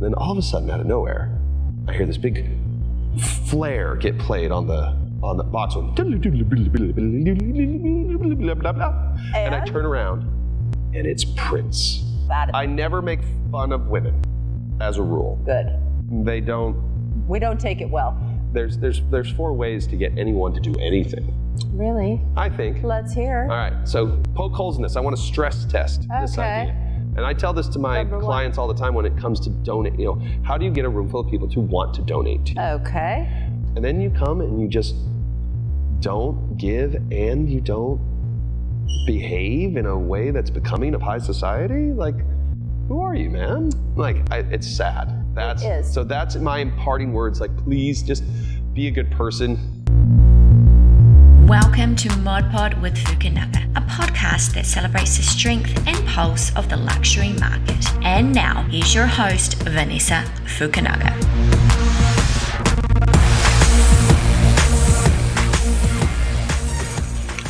Then all of a sudden, out of nowhere, I hear this big flare get played on the box. And I turn around, and it's Prince. I never make fun of women, as a rule. Good. We don't take it well. There's 4 ways to get anyone to do anything. Really? I think. Let's hear. All right, so poke holes in this. I want to stress test this idea. And I tell this to my clients all the time when it comes to donate. How do you get a room full of people to want to donate to you? Okay. And then you come and you just don't give and you don't behave in a way that's becoming of high society? Like, who are you, man? Like, it's sad. It is. So that's my imparting words. Like, please just be a good person. Welcome to Mod Pod with Fukunaga, a podcast that celebrates the strength and pulse of the luxury market. And now, here's your host, Vanessa Fukunaga.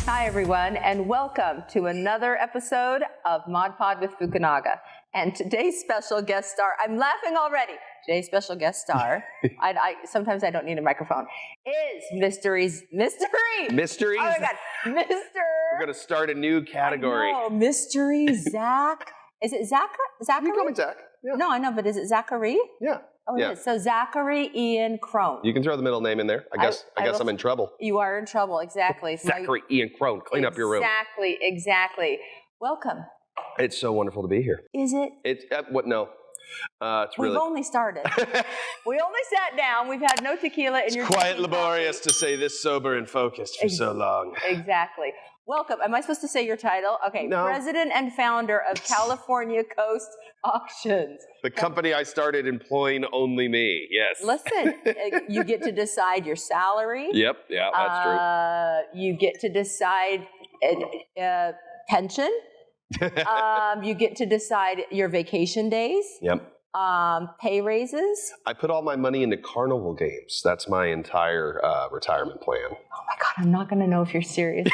Hi, everyone, and welcome to another episode of Mod Pod with Fukunaga. And today's special guest star, I'm laughing already. Today's special guest star, sometimes I don't need a microphone, is Mysteries. Mysteries? Oh my God, We're going to start a new category. Oh, Mystery Zack. Is it Zachary? You call me Zach. Yeah. No, I know, but is it Zachary? Yeah. Oh, yeah. it is. So Zachary Ian Krone. You can throw the middle name in there. I guess I'm in trouble. You are in trouble, exactly. Zachary Ian Krone, clean up your room. Exactly. Welcome. It's so wonderful to be here. Is it? It's what? No. We've only started. We only sat down. We've had no tequila. It's quite laborious to say this sober and focused for so long. Exactly. Welcome. Am I supposed to say your title? Okay. No. President and founder of California Coast Auctions. The company I started employing only me. Yes. Listen, you get to decide your salary. Yep. Yeah, that's true. You get to decide pension. You get to decide your vacation days. Yep. Pay raises. I put all my money into carnival games. That's my entire retirement plan. Oh my God, I'm not going to know if you're serious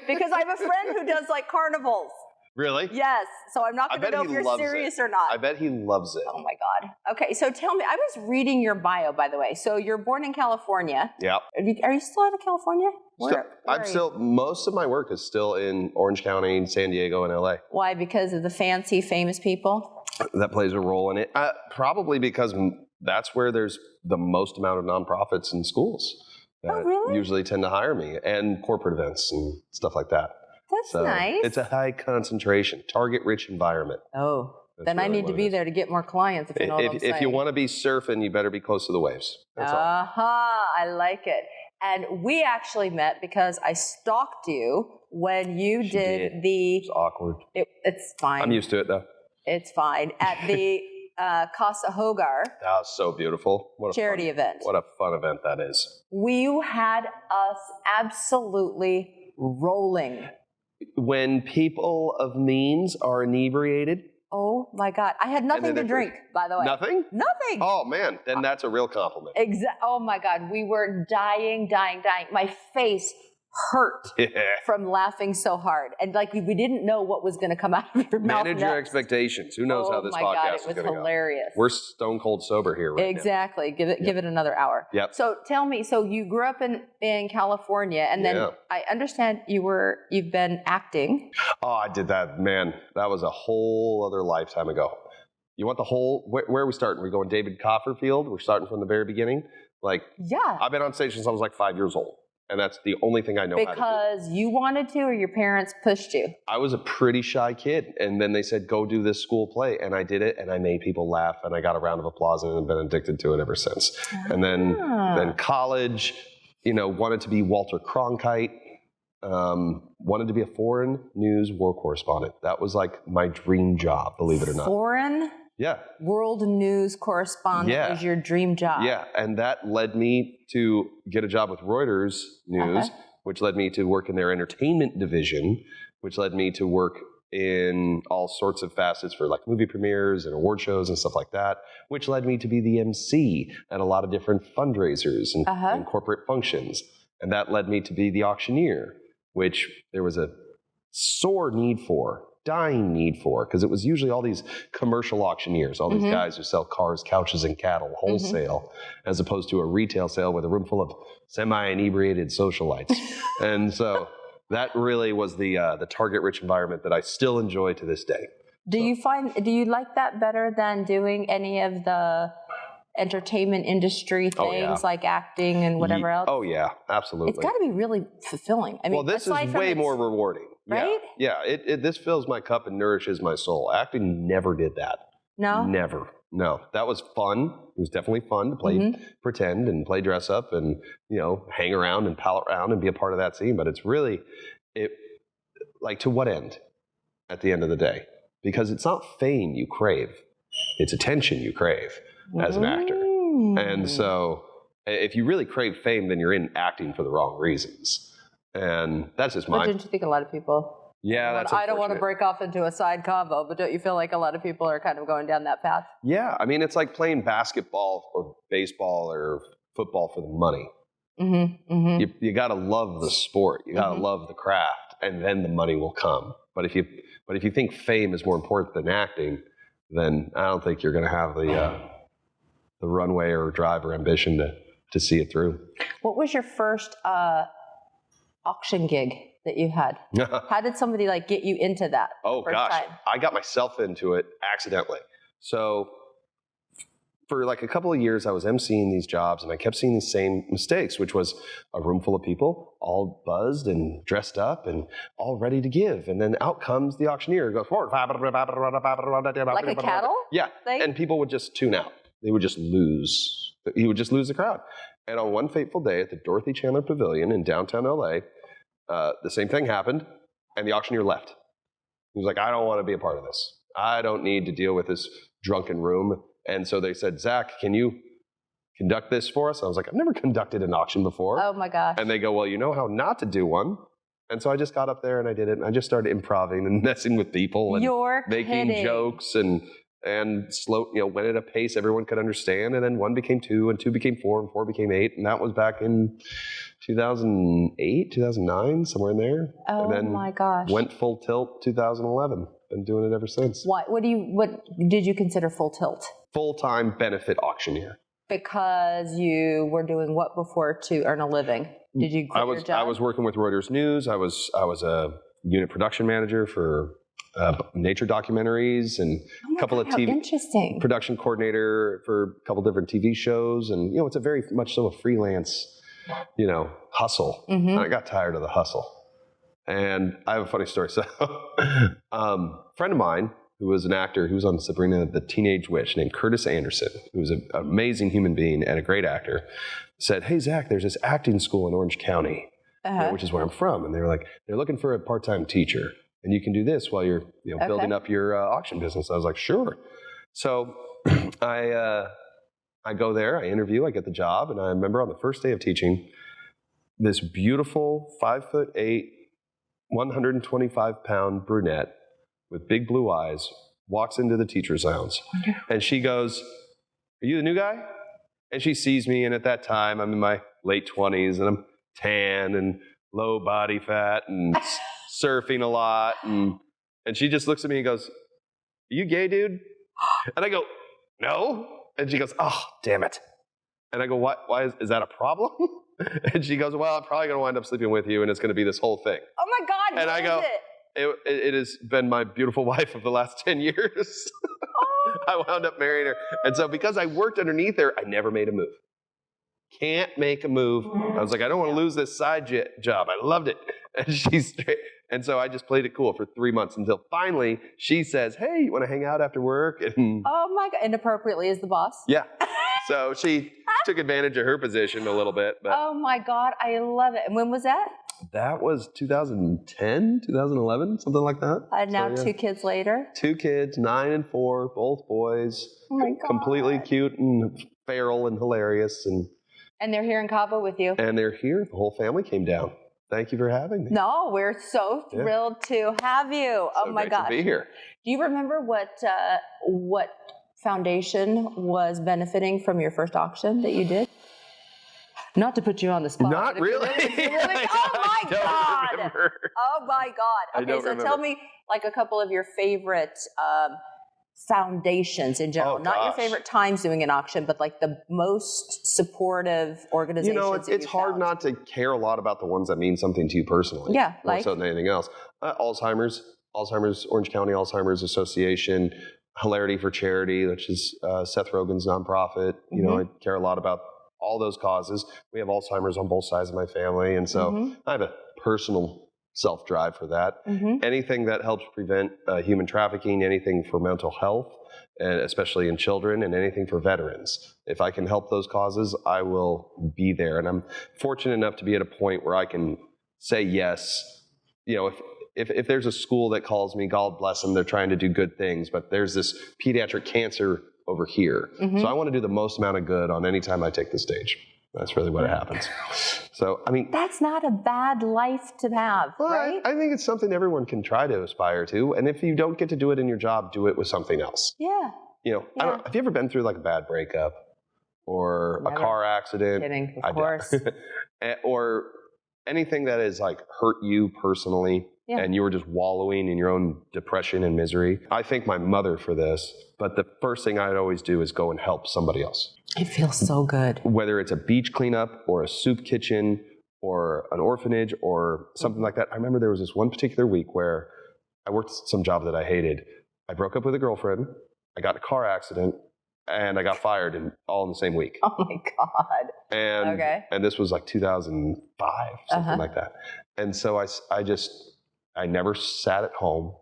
because I have a friend who does like carnivals. Really? Yes. So I'm not going to know if you're serious or not. I bet he loves it. Oh my God. Okay, so tell me, I was reading your bio, by the way. So you're born in California. Yep. Are you still out of California? Most of my work is still in Orange County, San Diego, and LA. Why? Because of the fancy, famous people? That plays a role in it. Probably because that's where there's the most amount of nonprofits and schools that usually tend to hire me, and corporate events and stuff like that. That's nice. It's a high concentration, target-rich environment. Oh, then I need to be there to get more clients, if you know what I'm saying. If you want to be surfing, you better be close to the waves. That's all. I like it. And we actually met because I stalked you when you did the... It's awkward. It's fine. I'm used to it, though. It's fine. At the Casa Hogar. That was so beautiful. What a charity event. What a fun event that is. You had us absolutely rolling. When people of means are inebriated. Oh my God. I had nothing to drink, by the way. Nothing? Nothing. Oh man, then that's a real compliment. Oh my God. We were dying. My face hurt from laughing so hard. And like we didn't know what was going to come out of your mouth. Manage your expectations. Who knows how this podcast is going to go. It was hilarious. We're stone cold sober here right now. Give it another hour. Yep. So tell me, so you grew up in California, and then I understand you've been acting. Oh, I did that, man. That was a whole other lifetime ago. You want the whole, where are we starting? We're going David Copperfield. We're starting from the very beginning. I've been on stage since I was like 5 years old. And that's the only thing I know how to do. Because you wanted to, or your parents pushed you? I was a pretty shy kid. And then they said, go do this school play. And I did it, and I made people laugh, and I got a round of applause, and I've been addicted to it ever since. And then college, wanted to be Walter Cronkite, wanted to be a foreign news war correspondent. That was like my dream job, believe it or not. Foreign? Yeah. World news correspondent is your dream job. Yeah, and that led me to get a job with Reuters News, which led me to work in their entertainment division, which led me to work in all sorts of facets for like movie premieres and award shows and stuff like that, which led me to be the MC at a lot of different fundraisers and corporate functions. And that led me to be the auctioneer, which there was a sore need for dying need for, because it was usually all these commercial auctioneers, all these guys who sell cars, couches, and cattle wholesale, as opposed to a retail sale with a room full of semi-inebriated socialites. And so that really was the target-rich environment that I still enjoy to this day. Do you like that better than doing any of the entertainment industry things like acting and whatever else? Oh yeah, absolutely. It's got to be really fulfilling. I mean, well, this is way more rewarding. Right? Yeah. This fills my cup and nourishes my soul. Acting never did that. No? Never. No. That was fun. It was definitely fun to play pretend and play dress up and, hang around and pal around and be a part of that scene. But it's really, to what end at the end of the day? Because it's not fame you crave. It's attention you crave as an actor. And so if you really crave fame, then you're in acting for the wrong reasons. And that's just But don't you think a lot of people... Yeah, that's I don't want to break off into a side combo, but don't you feel like a lot of people are kind of going down that path? Yeah, I mean, it's like playing basketball or baseball or football for the money. You got to love the sport. You got to love the craft, and then the money will come. But if you think fame is more important than acting, then I don't think you're going to have the runway or drive or ambition to see it through. What was your first auction gig that you had? How did somebody get you into that? Oh gosh, time? I got myself into it accidentally. So for a couple of years, I was emceeing these jobs, and I kept seeing the same mistakes, which was a room full of people, all buzzed and dressed up and all ready to give. And then out comes the auctioneer, goes forward. Like a cattle? Yeah, and people would just tune out. They would just lose. He would just lose the crowd. And on one fateful day at the Dorothy Chandler Pavilion in downtown LA, the same thing happened, and the auctioneer left. He was like, I don't want to be a part of this. I don't need to deal with this drunken room. And so they said, Zach, can you conduct this for us? I was like, I've never conducted an auction before. Oh my gosh. And they go, well, you know how not to do one. And so I just got up there and I did it. And I just started improvising and messing with people and making jokes and slow, went at a pace everyone could understand. And then 1 became 2 and 2 became 4 and 4 became 8. And that was back in 2008, 2009, somewhere in there. Oh and then my gosh. Went full tilt 2011. Been doing it ever since. What did you consider full tilt? Full-time benefit auctioneer. Because you were doing what before to earn a living? Did you quit your job? I was working with Reuters News. I was a unit production manager for nature documentaries and a couple of TV production coordinator for a couple different TV shows. And it's a very much so a freelance, hustle. And I got tired of the hustle. And I have a funny story. So, friend of mine who was an actor who was on Sabrina the Teenage Witch named Curtis Anderson, who was an amazing human being and a great actor, said, hey, Zach, there's this acting school in Orange County, which is where I'm from. And they're looking for a part-time teacher. And you can do this while you're building up your auction business. I was like, sure. So I go there, I interview, I get the job. And I remember on the first day of teaching, this beautiful 5'8", 125-pound brunette with big blue eyes walks into the teacher's lounge. And she goes, are you the new guy? And she sees me, and at that time, I'm in my late 20s, and I'm tan and low body fat and surfing a lot. And she just looks at me and goes, are you gay, dude? And I go, no. And she goes, oh, damn it. And I go, why is that a problem? And she goes, well, I'm probably going to wind up sleeping with you, and it's going to be this whole thing. Oh, my God. And I go, it has been my beautiful wife of the last 10 years. I wound up marrying her. And so because I worked underneath her, I never made a move. Can't make a move. I was like, I don't want to lose this side job. I loved it. And she's straight. And so I just played it cool for 3 months until finally she says, hey, you want to hang out after work? And oh, my God. Inappropriately as the boss? Yeah. So she took advantage of her position a little bit. But oh, my God. I love it. And when was that? That was 2010, 2011, something like that. And now 2 kids later? 2 kids, 9 and 4, both boys. Oh, my God. Completely cute and feral and hilarious. And they're here in Cabo with you? And they're here. The whole family came down. Thank you for having me. No, we're so thrilled to have you. Oh, my gosh. To be here. Do you remember what foundation was benefiting from your first auction that you did? Not to put you on the spot. Not but if you really. oh my God. Remember. Oh my God. Okay, so tell me like a couple of your favorite foundations in general. Not your favorite times doing an auction, but like the most supportive organizations. You know, it's hard not to care a lot about the ones that mean something to you personally. Yeah, more so than anything else. Alzheimer's, Orange County Alzheimer's Association, Hilarity for Charity, which is Seth Rogen's nonprofit. You know, I care a lot about all those causes. We have Alzheimer's on both sides of my family, and so I have a personal self-drive for that. Anything that helps prevent human trafficking, anything for mental health, and especially in children, and anything for veterans. If I can help those causes, I will be there. And I'm fortunate enough to be at a point where I can say yes. You know, if there's a school that calls me, God bless them, they're trying to do good things, but there's this pediatric cancer over here. So I want to do the most amount of good on any time I take the stage. That's really what happens. So, I mean... That's not a bad life to have, right? I think it's something everyone can try to aspire to. And if you don't get to do it in your job, do it with something else. Yeah. You know, I don't, have you ever been through like a bad breakup or a car accident? Kidding, of course. Or anything that has like hurt you personally and you were just wallowing in your own depression and misery. I thank my mother for this, but the first thing I'd always do is go and help somebody else. It feels so good. Whether it's a beach cleanup or a soup kitchen or an orphanage or something like that. I remember there was this one particular week where I worked some job that I hated. I broke up with a girlfriend, I got in a car accident, and I got fired all in the same week. Oh my God. And this was like 2005, something like that. And so I never sat at home.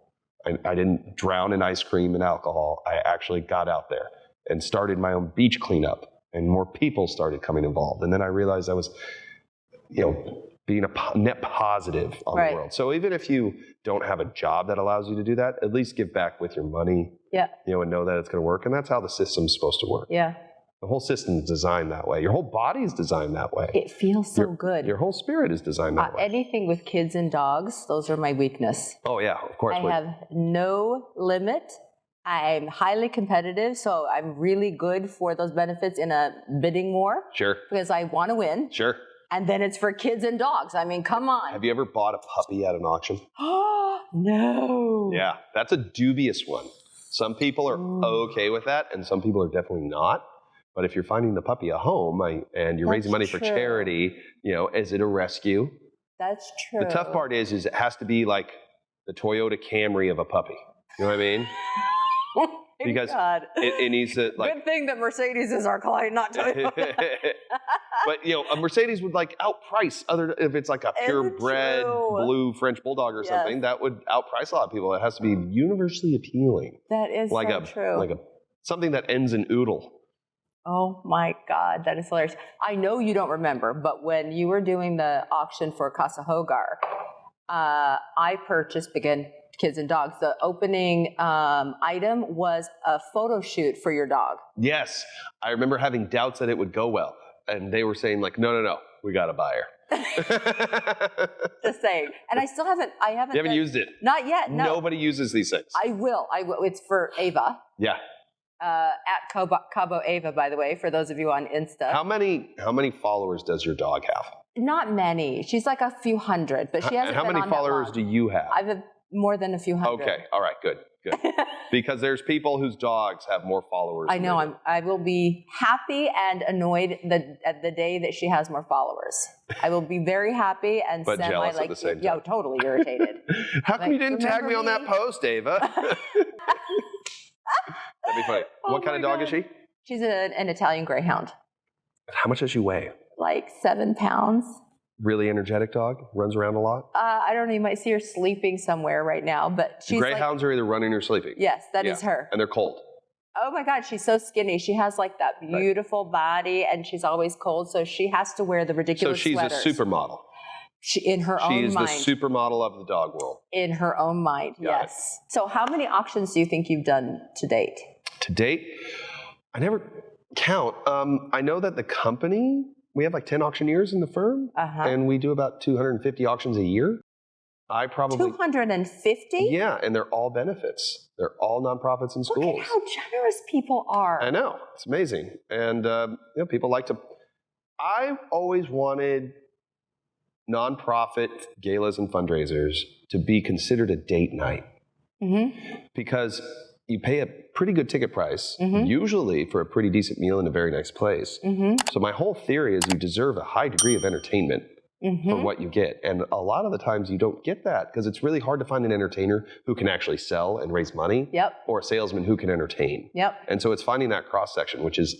I didn't drown in ice cream and alcohol. I actually got out there and started my own beach cleanup, and more people started coming involved. And then I realized I was, you know, being a net positive on the world. So even if you don't have a job that allows you to do that, at least give back with your money, you know, and know that it's going to work. And that's how the system's supposed to work. Yeah. The whole system's designed that way. Your whole body is designed that way. It feels so good. Your whole spirit is designed that way. Anything with kids and dogs, those are my weakness. Oh yeah, of course. I have no limit. I'm highly competitive, so I'm really good for those benefits in a bidding war. Sure. Because I want to win. Sure. And then it's for kids and dogs. I mean, come on. Have you ever bought a puppy at an auction? Oh, no. Yeah, that's a dubious one. Some people are okay with that, and some people are definitely not. But if you're finding the puppy a home and you're raising money for charity, you know, is it a rescue? That's true. The tough part is it has to be like the Toyota Camry of a puppy. You know what I mean? Because it needs to like. Good thing that Mercedes is our client, not Toyota. But you know, a Mercedes would like outprice if it's like a purebred blue French bulldog or something, that would outprice a lot of people. It has to be universally appealing. That is like so true. Like something that ends in oodle. Oh my God, that is hilarious. I know you don't remember, but when you were doing the auction for Casa Hogar, I purchased, again, kids and dogs, the opening item was a photo shoot for your dog. Yes. I remember having doubts that it would go well. And they were saying like, no, we got a buyer. Just saying. And I still haven't. You haven't used it? Not yet, no. Nobody uses these things. I will. It's for Ava. Yeah. At Cabo Ava, by the way, for those of you on Insta. How many followers does your dog have? Not many. She's like a few hundred, but she hasn't been on that long. And how many followers do you have? I have more than a few hundred. Okay, all right, good. Because there's people whose dogs have more followers. I know. I will be happy and annoyed at the day that she has more followers. I will be very happy and but jealous at the same time. Yeah, totally irritated. How come you didn't tag me on that post, Ava? That'd be funny. What kind of dog is she? She's an Italian Greyhound. How much does she weigh? Like 7 pounds. Really energetic dog? Runs around a lot? I don't know. You might see her sleeping somewhere right now, but she's Greyhounds are either running or sleeping. Yes, that is her. And they're cold. Oh my God, she's so skinny. She has like that beautiful body, and she's always cold, so she has to wear the ridiculous sweaters. So she's a supermodel. In her own mind. She is the supermodel of the dog world. In her own mind, yes. So how many auctions do you think you've done to date? To date? I never count. I know that the company, we have like 10 auctioneers in the firm, and we do about 250 auctions a year. 250? Yeah, and they're all benefits. They're all nonprofits and schools. Look at how generous people are. I know. It's amazing. And people like to I've always wanted nonprofit galas and fundraisers to be considered a date night. Because you pay a pretty good ticket price, usually for a pretty decent meal in a very nice place. So my whole theory is you deserve a high degree of entertainment for what you get. And a lot of the times you don't get that because it's really hard to find an entertainer who can actually sell and raise money or a salesman who can entertain. And so it's finding that cross-section, which is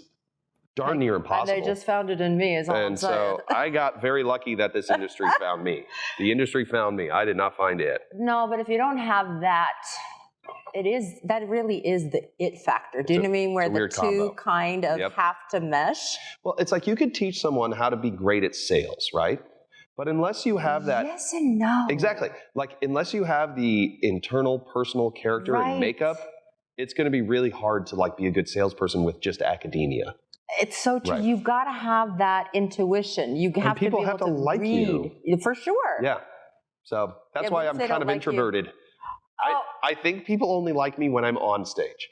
darn near impossible. And they just found it in me, is all I'm saying. And so I got very lucky that this industry found me. The industry found me. I did not find it. No, but if you don't have that, that really is the it factor. Do you know what I mean? Where the two kind of have to mesh. Well, it's like you could teach someone how to be great at sales, right? But unless you have that... Yes and no. Exactly. Like, unless you have the internal personal character and makeup, it's going to be really hard to like be a good salesperson with just academia. It's so true. You've got to have that intuition. You have to be able to like read. You. For sure. Yeah. So that's why I'm kind of introverted. I think people only like me when I'm on stage.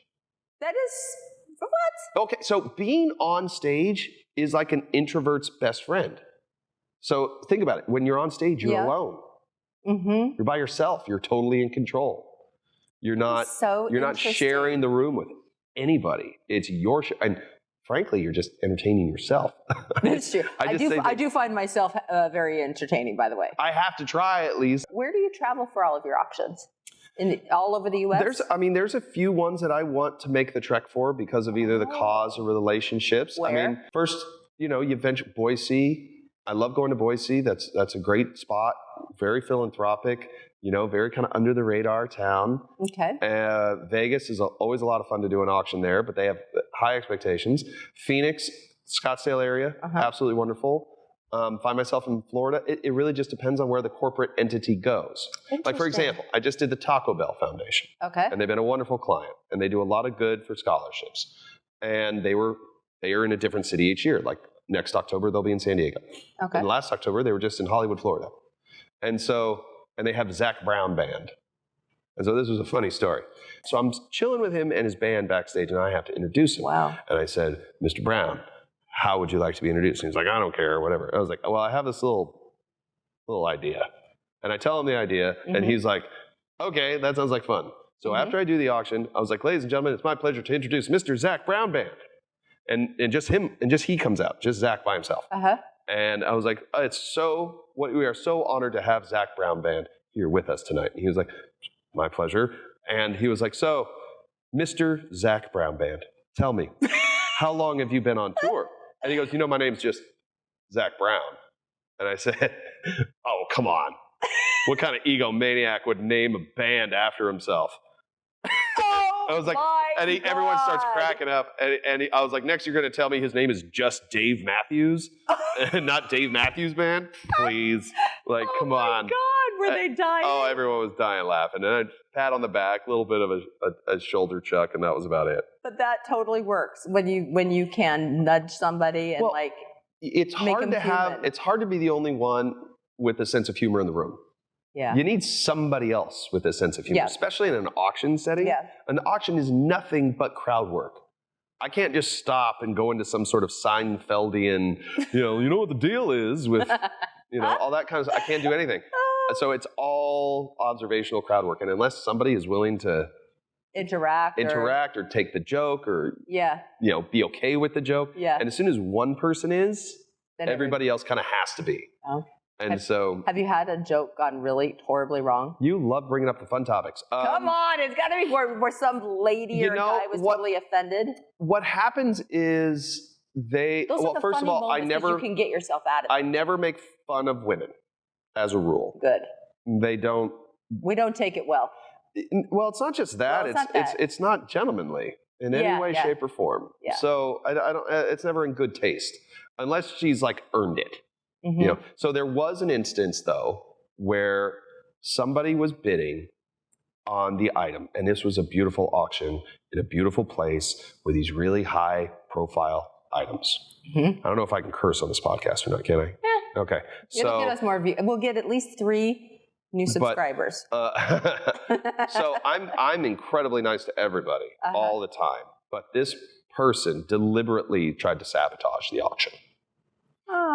That is... What? Okay, so being on stage is like an introvert's best friend. So think about it. When you're on stage, you're alone. You're by yourself. You're totally in control. You're not sharing the room with anybody. It's your show. And frankly, you're just entertaining yourself. That's true. I do find myself very entertaining, by the way. I have to try at least. Where do you travel for all of your auctions? All over the U.S.? There's a few ones that I want to make the trek for because of either the cause or relationships. Where? I mean, first, you venture Boise. I love going to Boise. That's a great spot. Very philanthropic. Very kind of under the radar town. Okay. Vegas is always a lot of fun to do an auction there, but they have high expectations. Phoenix, Scottsdale area, absolutely wonderful. Find myself in Florida. It really just depends on where the corporate entity goes. Like, for example, I just did the Taco Bell Foundation. Okay. And they've been a wonderful client, and they do a lot of good for scholarships. And they are in a different city each year. Like next October, they'll be in San Diego. Okay. And last October, they were just in Hollywood, Florida. And they have Zack Brown Band. And so this was a funny story. So I'm chilling with him and his band backstage, and I have to introduce him. Wow. And I said, Mr. Brown, how would you like to be introduced? And he's like, I don't care, or whatever. I was like, well, I have this little idea. And I tell him the idea, and he's like, okay, that sounds like fun. So after I do the auction, I was like, ladies and gentlemen, it's my pleasure to introduce Mr. Zack Brown Band. And just he comes out, just Zack by himself. And I was like, we are so honored to have Zack Brown Band here with us tonight. And he was like, my pleasure. And he was like, so, Mr. Zack Brown Band, tell me, how long have you been on tour? And he goes, my name's just Zack Brown. And I said, oh, come on. What kind of egomaniac would name a band after himself? I was like, everyone starts cracking up. I was like, next you're going to tell me his name is just Dave Matthews and not Dave Matthews Band? Please. Like, come on. Oh, my God. Were they dying? Oh, everyone was dying laughing. And a pat on the back, a little bit of a shoulder chuck, and that was about it. But that totally works when you can nudge somebody and it's hard to have. It's hard to be the only one with a sense of humor in the room. Yeah. You need somebody else with a sense of humor, especially in an auction setting. Yeah. An auction is nothing but crowd work. I can't just stop and go into some sort of Seinfeldian, you know what the deal is with, all that kind of stuff. I can't do anything. So it's all observational crowd work. And unless somebody is willing to interact or take the joke or, be okay with the joke. Yeah. And as soon as one person is, then everybody else kind of has to be. Oh. And have you had a joke gone really horribly wrong? You love bringing up the fun topics. Come on, it's got to be where some lady or guy was totally offended. What happens is first of all, you can get yourself out of it. I never make fun of women, as a rule. Good. They don't. We don't take it well. Well, it's not just that. It's not gentlemanly in any way, shape, or form. Yeah. So I don't. It's never in good taste unless she's earned it. Mm-hmm. So there was an instance, though, where somebody was bidding on the item, and this was a beautiful auction in a beautiful place with these really high-profile items. Mm-hmm. I don't know if I can curse on this podcast or not, can I? Yeah. Okay. It'll get us more views. We'll get at least 3 new subscribers. So I'm incredibly nice to everybody all the time, but this person deliberately tried to sabotage the auction.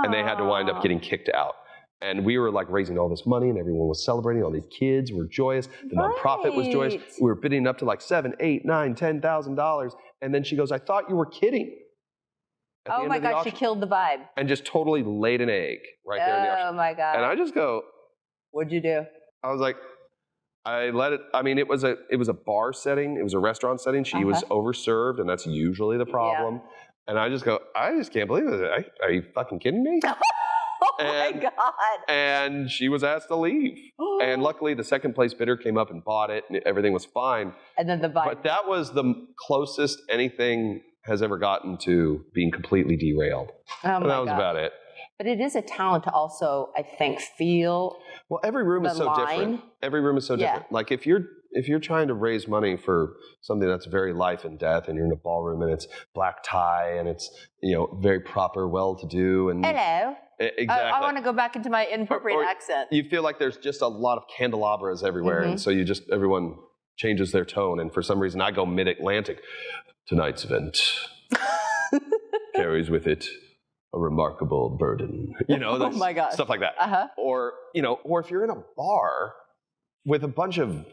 And they had to wind up getting kicked out. And we were like raising all this money and everyone was celebrating. All these kids were joyous. The nonprofit was joyous. We were bidding up to like $7,000, $8,000, $9,000, $10,000. And then she goes, I thought you were kidding. Oh my gosh, she killed the vibe. And just totally laid an egg right there in the auction. Oh my God. And I just go. What'd you do? I was like, I let it, I mean, it was a bar setting. It was a restaurant setting. She was overserved and that's usually the problem. Yeah. And I just go, I just can't believe it. Are you fucking kidding me? Oh my God. And she was asked to leave. And luckily the second place bidder came up and bought it and everything was fine. And then the vibe. But that was the closest anything has ever gotten to being completely derailed. And that was about it. But it is a talent to also, I think, feel. Well, every room is so different. Every room is so different. Like if you're trying to raise money for something that's very life and death, and you're in a ballroom and it's black tie and it's very proper, well-to-do and hello. Exactly. I want to go back into my inappropriate accent. You feel like there's just a lot of candelabras everywhere, and so everyone changes their tone. And for some reason, I go mid-Atlantic. Tonight's event carries with it a remarkable burden. Oh my God. Stuff like that. Or if you're in a bar with a bunch of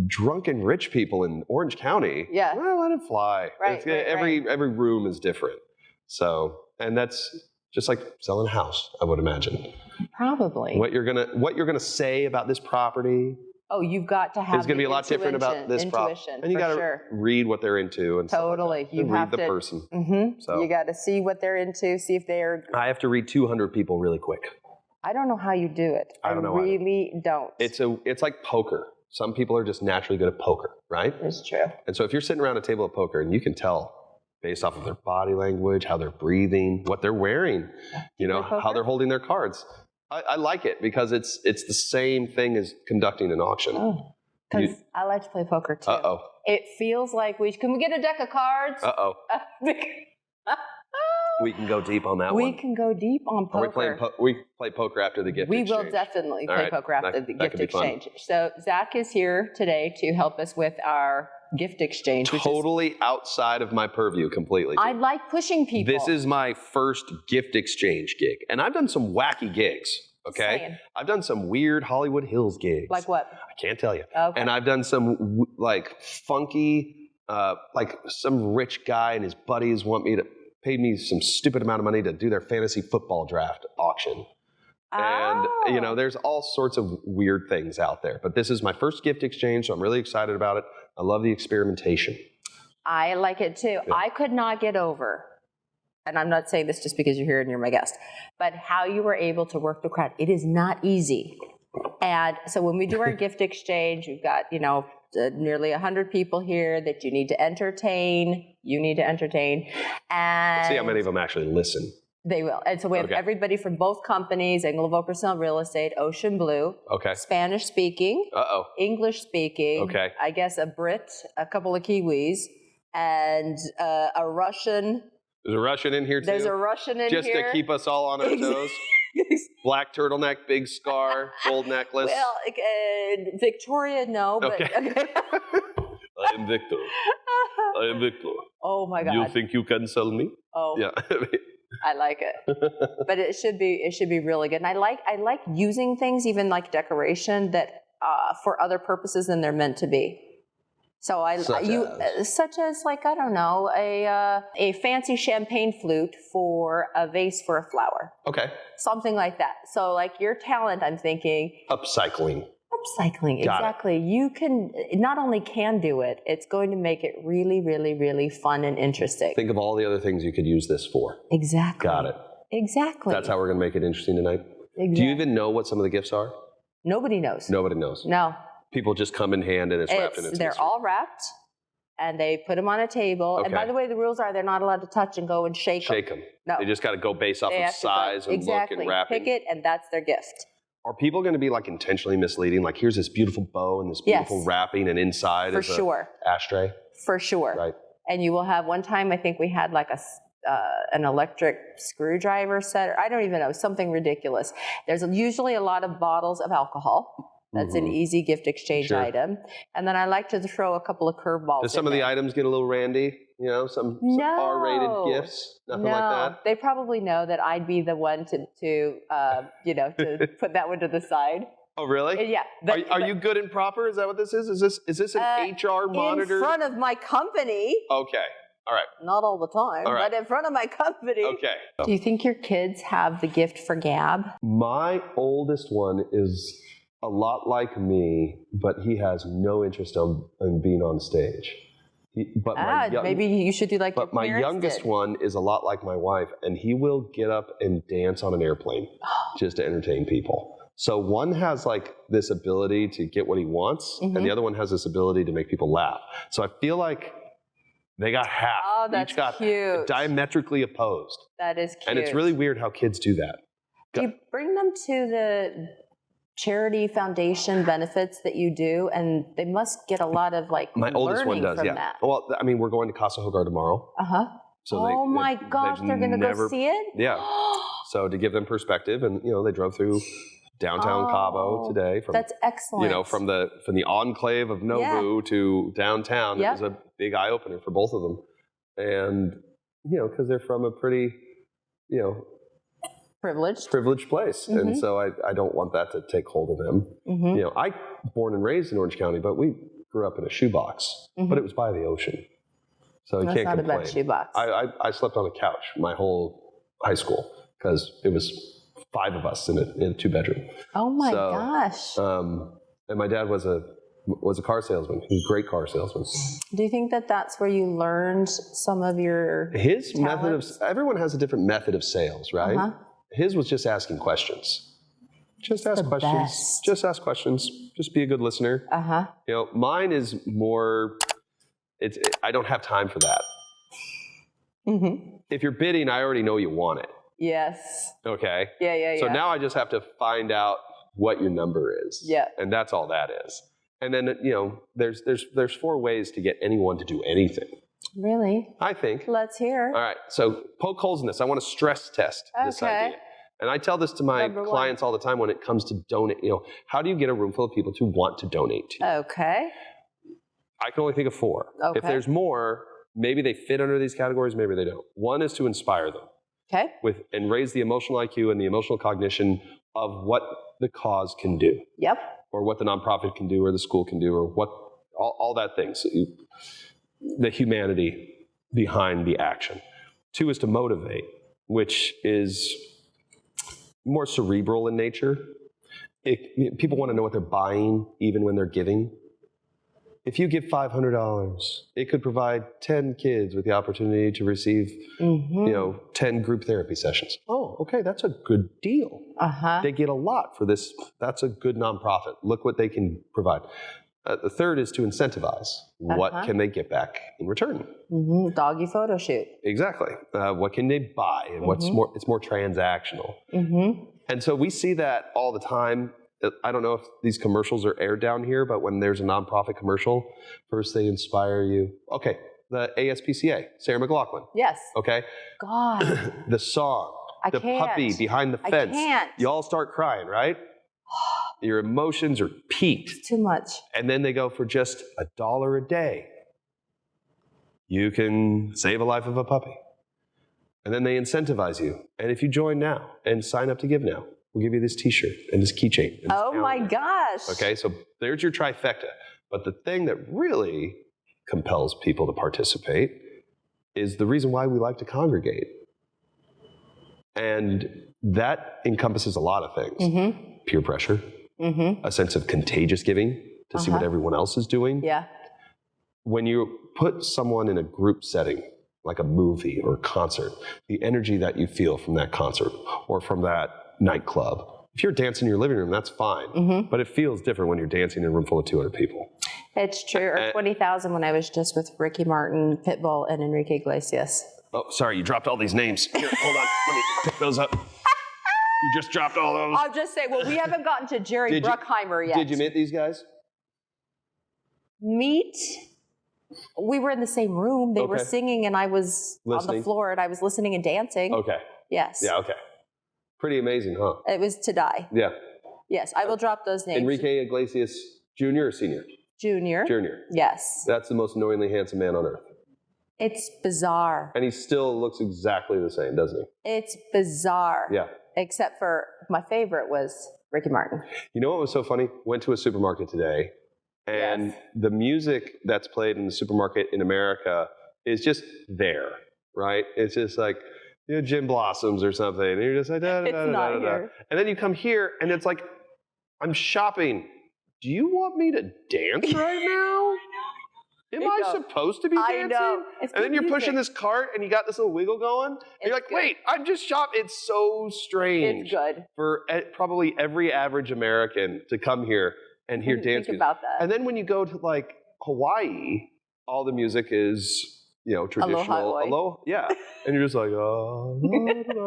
drunken rich people in Orange County, well, let it fly. Right, every room is different. So, and that's just like selling a house, I would imagine. Probably. What you're gonna say about this property. Oh, you've got to have. It's going to be a lot different about this property, and you got to read what they're into and totally. Stuff like that. You have to read the person. So you got to see what they're into, see if they're. I have to read 200 people really quick. I don't know how you do it. I don't know. Really don't. It's like poker. Some people are just naturally good at poker, right? It's true. And so if you're sitting around a table of poker and you can tell based off of their body language, how they're breathing, what they're wearing, how they're holding their cards. I like it because it's the same thing as conducting an auction. Oh, because I like to play poker too. Uh-oh. It feels like can we get a deck of cards? Uh-oh. We can go deep on that one. We can go deep on poker. We play poker after the gift exchange. We will definitely play poker after the gift exchange. So Zach is here today to help us with our gift exchange. Totally outside of my purview completely. I like pushing people. This is my first gift exchange gig. And I've done some wacky gigs, okay? I've done some weird Hollywood Hills gigs. Like what? I can't tell you. Okay. And I've done some funky, some rich guy and his buddies paid me some stupid amount of money to do their fantasy football draft auction. And, there's all sorts of weird things out there. But this is my first gift exchange, so I'm really excited about it. I love the experimentation. I like it too. Yeah. I could not get over, and I'm not saying this just because you're here and you're my guest, but how you were able to work the crowd. It is not easy. And so when we do our gift exchange, we've got, nearly 100 people here that you need to entertain. And see how many of them actually listen. They will. And so we have everybody from both companies, Englevoe Personnel Real Estate, Ocean Blue, Spanish speaking, English speaking, I guess a Brit, a couple of Kiwis, and a Russian. There's a Russian in here too? There's a Russian in just here. Just to keep us all on our toes. Black turtleneck, big scar, gold necklace. Well, Victoria, no, but I am Victor. Oh my God. You think you can sell me? Oh. Yeah. I like it. But it should be really good. And I like using things, even like decoration, that for other purposes than they're meant to be. So such as like, I don't know, a fancy champagne flute for a vase for a flower. Okay. Something like that. So like your talent, I'm thinking. Upcycling, exactly. You can not only can do it, it's going to make it really, really, really fun and interesting. Think of all the other things you could use this for. Exactly. Got it. Exactly. That's how we're going to make it interesting tonight. Exactly. Do you even know what some of the gifts are? Nobody knows. Nobody knows. No. People just come in hand and it's wrapped in its They're all wrapped, and they put them on a table. Okay. And by the way, the rules are they're not allowed to touch and go and shake them. No. They just got to go based off of size and look and wrapping. Pick it, and that's their gift. Are people going to be like intentionally misleading? Like, here's this beautiful bow and this beautiful wrapping, and inside is an ashtray? For sure. Right. And you will have, one time I think we had like an electric screwdriver set, or I don't even know, something ridiculous. There's usually a lot of bottles of alcohol. That's an easy gift exchange item. And then I like to throw a couple of curveballs. Does some of the items get a little randy? Some No. R-rated gifts, nothing like that. They probably know that I'd be the one to to put that one to the side. Oh, really? Yeah. Are you good and proper? Is that what this is? Is this an HR monitor? In front of my company. Okay. All right. Not all the time, but in front of my company. Okay. Do you think your kids have the gift for gab? My oldest one is a lot like me, but he has no interest in being on stage. Maybe you should do like your But my youngest one is a lot like my wife, and he will get up and dance on an airplane just to entertain people. So one has like this ability to get what he wants, and the other one has this ability to make people laugh. So I feel like they got half. Oh, that's cute. Diametrically opposed. That is cute. And it's really weird how kids do that. Do you bring them to the charity foundation benefits that you do? And they must get a lot of my oldest one does, from that. Well, I mean, we're going to Casa Hogar tomorrow. So my gosh, they're going to go see it? Yeah. So to give them perspective, and they drove through downtown Cabo today. That's excellent. From the enclave of Nobu to downtown. It was a big eye opener for both of them, and because they're from a pretty privileged place, and so I don't want that to take hold of them. I born and raised in Orange County, but we grew up in a shoebox, but it was by the ocean, so you can't complain. That's not a bad shoebox. I slept on a couch my whole high school because it was 5 of us in a 2-bedroom. Oh my gosh! And my dad was a car salesman. He was a great car salesman. Do you think that that's where you learned some of your his talents? method of? Everyone has a different method of sales, right? His was just asking questions. Just ask questions. Best. Just ask questions. Just be a good listener. Mine is more. I don't have time for that. If you're bidding, I already know you want it. Yes. Okay. Yeah. So now I just have to find out what your number is. Yeah. And that's all that is. And then there's 4 ways to get anyone to do anything. Really? I think. Let's hear. All right. So poke holes in this. I want to stress test this idea. And I tell this to my clients all the time when it comes to donate. How do you get a room full of people to want to donate to you? Okay. I can only think of 4. Okay. If there's more, maybe they fit under these categories, maybe they don't. One is to inspire them. Okay. And raise the emotional IQ and the emotional cognition of what the cause can do. Yep. Or what the nonprofit can do, or the school can do, or what all that thing. So the humanity behind the action. 2 is to motivate, which is more cerebral in nature. People want to know what they're buying, even when they're giving. If you give $500, it could provide 10 kids with the opportunity to receive, 10 group therapy sessions. Oh, okay, that's a good deal. They get a lot for this. That's a good nonprofit. Look what they can provide. The 3rd is to incentivize. What can they get back in return? Doggy photo shoot. Exactly. What can they buy? And it's more transactional. And so we see that all the time. I don't know if these commercials are aired down here, but when there's a nonprofit commercial, first they inspire you. Okay, the ASPCA, Sarah McLachlan. Yes. Okay. God. The song, the puppy behind the fence. I can't. You all start crying, right? Your emotions are peaked. It's too much. And then they go for just $1 a day. You can save a life of a puppy. And then they incentivize you. And if you join now and sign up to give now, we'll give you this t-shirt and this keychain. And oh my gosh. Okay, so there's your trifecta. But the thing that really compels people to participate is the reason why we like to congregate. And that encompasses a lot of things. Peer pressure, a sense of contagious giving to see what everyone else is doing. Yeah. When you put someone in a group setting, like a movie or a concert, the energy that you feel from that concert or from that nightclub. If you're dancing in your living room, that's fine. But it feels different when you're dancing in a room full of 200 people. It's true. Or 20,000 when I was just with Ricky Martin, Pitbull, and Enrique Iglesias. Oh, sorry, you dropped all these names. Here, hold on, let me pick those up. You just dropped all those. I'll just say, well, we haven't gotten to Jerry Bruckheimer yet. Did you meet these guys? We were in the same room. They were singing, and I was on the floor, and I was listening and dancing. Okay. Yes. Yeah, okay. Pretty amazing, huh? It was to die. Yeah. Yes, I will drop those names. Enrique Iglesias Jr. or Senior? Junior. Junior. Yes. That's the most annoyingly handsome man on earth. It's bizarre. And he still looks exactly the same, doesn't he? It's bizarre. Yeah. Except for my favorite was Ricky Martin. You know what was so funny? Went to a supermarket today, and the music that's played in the supermarket in America is just there, right? It's just like, Gin Blossoms or something, and you're just like, da, da, da, It's da, not da, da. here. And then you come here, and it's like, I'm shopping. Do you want me to dance right now? Am I supposed to be dancing? I know. It's and then you're music. pushing this cart, and you got this little wiggle going. And you're like, good. wait, I'm just shopping. It's so strange. It's good. For probably every average American to come here and hear dance music. About that. And then when you go to like Hawaii, all the music is, traditional. Aloha. Yeah. And you're just like, oh,